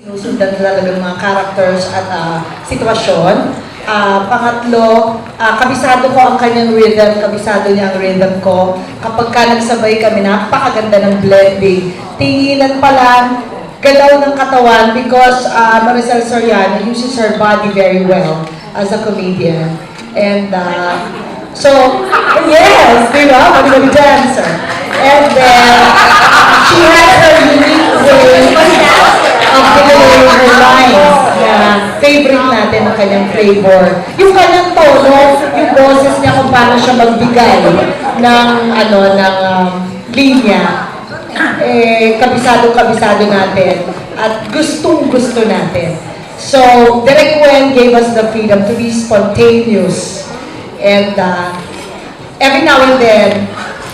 Sinusundan talaga ng mga characters at sitwasyon. Pangatlo, kabisado ko ang kanyang rhythm, kabisado niya ang rhythm ko. Kapag ka nagsabay kami, napakaganda ng blending. Tinginan pa lang, galaw ng katawan because Maricel Soriano uses her body very well as a comedian. And so, yes, di ba? Magaling dancer. And then, she has her unique way of delivering her lines na favorite natin ang kanyang flavor. Yung kanyang tono, yung boses niya kung paano siya magbigay ng linya, kabisado natin at gustong-gusto natin. So, Direk Gwen gave us the freedom to be spontaneous. And every now and then,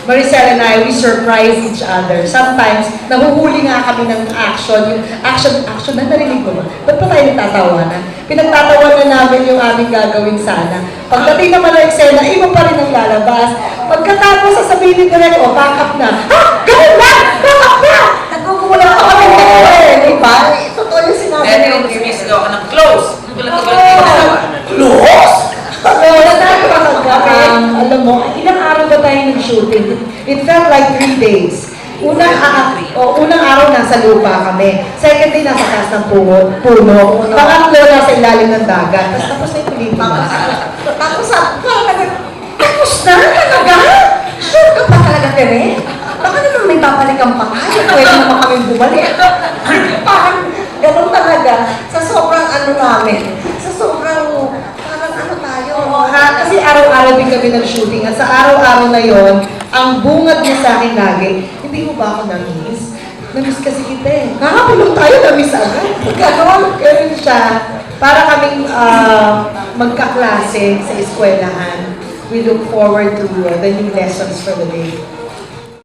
Maricel and I, we surprise each other. Sometimes, nahuhuli nga kami ng action. Yung action na narinig ko ba? Ba't pa tayo nagtatawanan? Pinagtatawanan namin yung aming gagawin sana. Pagdating naman ng eksena, iba pa rin ang lalabas. Pagkatapos, sasabihin ni Direk, back up na. Ha? Ganun ba? Back up na! Nagugula ako kami di ba? Totoo yung sinabi. Dahil yung ginis daw ka ng close. Close? Alam mo, ilang araw ba tayo nag-shooting? It felt like 3 days. Unang araw nasa lupa kami. Second day nasa taas ng puno. Pangatlo nasa ilalim ng dagat. Tapos na yung Pilipinas. Tapos tapos na talaga? Sure ka pa talaga, Tere? Baka naman may babalikan pa tayo. Pwede naman kami bumalik. Parang ganun talaga. Sa sobrang namin. Sa sobrang kasi araw-araw din kami nag-shooting at sa araw-araw na yon, ang bungad niya sa akin lagi, hindi mo ba ako na-miss? Na-miss kasi kita eh. Nakapulong tayo, na-miss agad. Ganun siya. Para kaming magkaklase sa eskwelahan. We look forward to the new lessons for the day.